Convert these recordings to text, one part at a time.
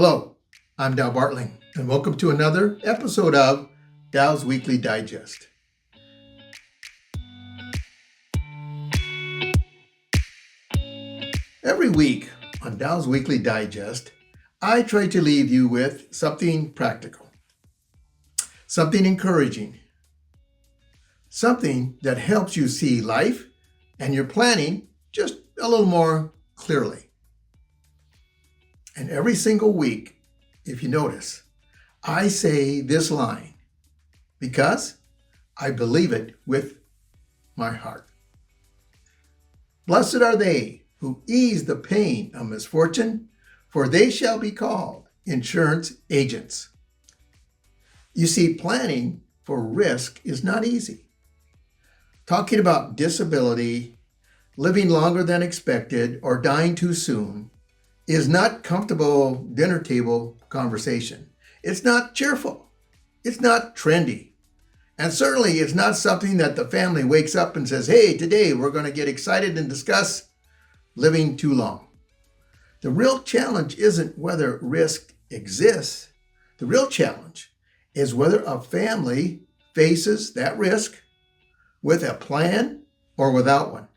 Hello, I'm Dow Bartling, and welcome to another episode of Dow's Weekly Digest. Every week on Dow's Weekly Digest, I try to leave you with something practical, something encouraging, something that helps you see life and your planning just a little more clearly. And every single week, if you notice, I say this line because I believe it with my heart. Blessed are they who ease the pain of misfortune, for they shall be called insurance agents. You see, planning for risk is not easy. Talking about disability, living longer than expected, or dying too soon is not comfortable dinner table conversation. It's not cheerful. It's not trendy. And certainly it's not something that the family wakes up and says, hey, today we're going to get excited and discuss living too long. The real challenge isn't whether risk exists. The real challenge is whether a family faces that risk with a plan or without one.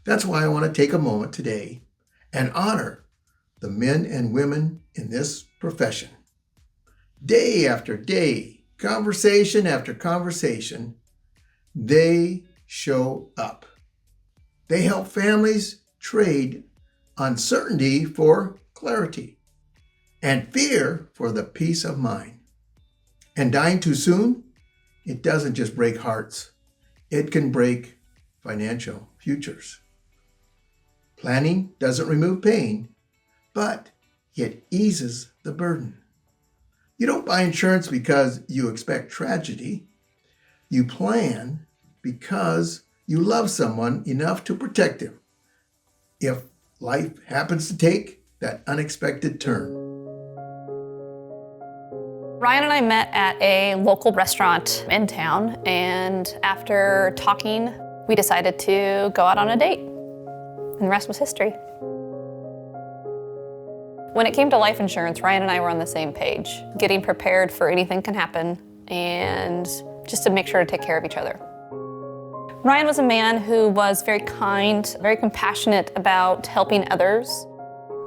That's why I want to take a moment today and honor the men and women in this profession. Day after day, conversation after conversation, they show up. They help families trade uncertainty for clarity and fear for the peace of mind. And dying too soon, it doesn't just break hearts. It can break financial futures. Planning doesn't remove pain, but it eases the burden. You don't buy insurance because you expect tragedy. You plan because you love someone enough to protect him if life happens to take that unexpected turn. Ryan and I met at a local restaurant in town, and after talking, we decided to go out on a date. And the rest was history. When it came to life insurance, Ryan and I were on the same page, getting prepared for anything can happen and just to make sure to take care of each other. Ryan was a man who was very kind, very compassionate about helping others.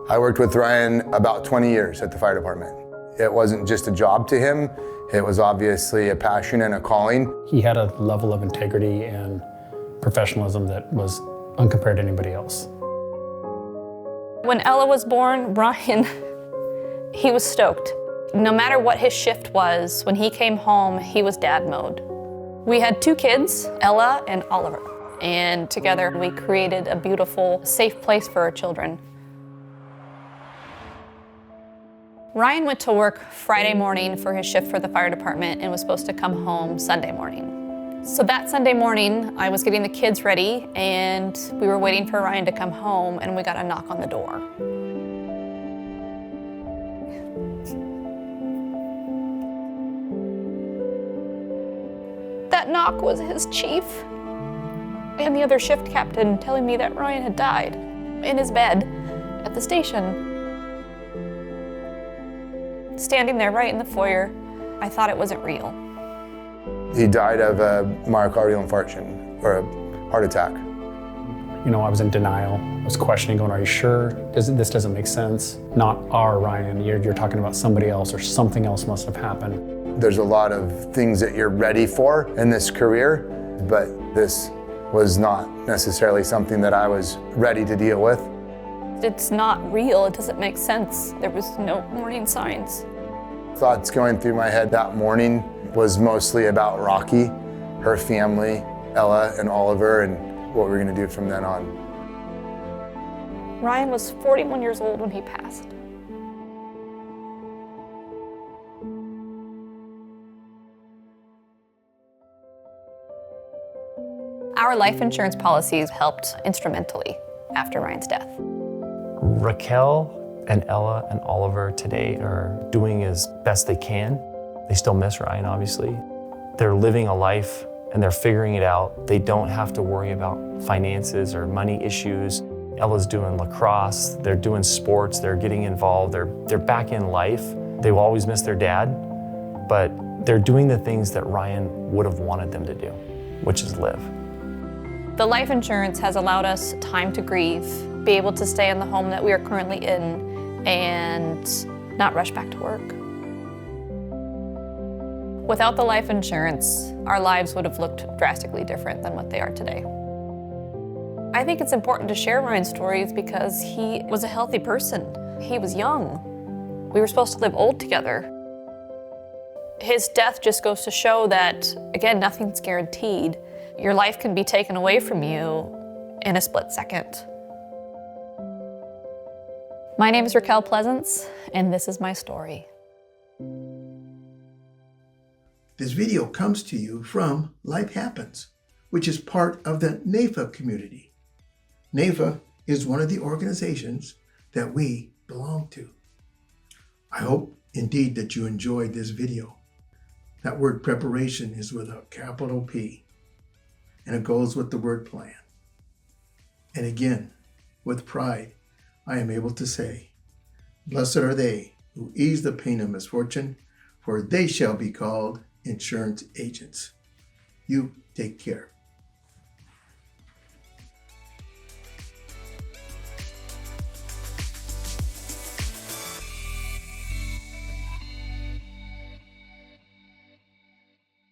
I worked with Ryan about 20 years at the fire department. It wasn't just a job to him, it was obviously a passion and a calling. He had a level of integrity and professionalism that was uncompared to anybody else. When Ella was born, Ryan, he was stoked. No matter what his shift was, when he came home, he was dad mode. We had two kids, Ella and Oliver, and together we created a beautiful, safe place for our children. Ryan went to work Friday morning for his shift for the fire department and was supposed to come home Sunday morning. So that Sunday morning, I was getting the kids ready and we were waiting for Ryan to come home and we got a knock on the door. That knock was his chief and the other shift captain telling me that Ryan had died in his bed at the station. Standing there right in the foyer, I thought it wasn't real. He died of a myocardial infarction or a heart attack. You know, I was in denial. I was questioning, going, are you sure? This doesn't make sense. Not our Ryan, you're talking about somebody else or something else must have happened. There's a lot of things that you're ready for in this career, but this was not necessarily something that I was ready to deal with. It's not real, it doesn't make sense. There was no warning signs. Thoughts going through my head that morning was mostly about Rocky, her family, Ella and Oliver, and what we're gonna do from then on. Ryan was 41 years old when he passed. Our life insurance policies helped instrumentally after Ryan's death. Raquel and Ella and Oliver today are doing as best they can. They still miss Ryan, obviously. They're living a life and they're figuring it out. They don't have to worry about finances or money issues. Ella's doing lacrosse, they're doing sports, they're getting involved, they're back in life. They will always miss their dad, but they're doing the things that Ryan would have wanted them to do, which is live. The life insurance has allowed us time to grieve, be able to stay in the home that we are currently in, and not rush back to work. Without the life insurance, our lives would have looked drastically different than what they are today. I think it's important to share Ryan's stories because he was a healthy person. He was young. We were supposed to live old together. His death just goes to show that, again, nothing's guaranteed. Your life can be taken away from you in a split second. My name is Raquel Pleasance, and this is my story. This video comes to you from Life Happens, which is part of the NAFA community. NAFA is one of the organizations that we belong to. I hope indeed that you enjoyed this video. That word preparation is with a capital P, and it goes with the word plan. And again, with pride, I am able to say, blessed are they who ease the pain of misfortune, for they shall be called insurance agents. You take care.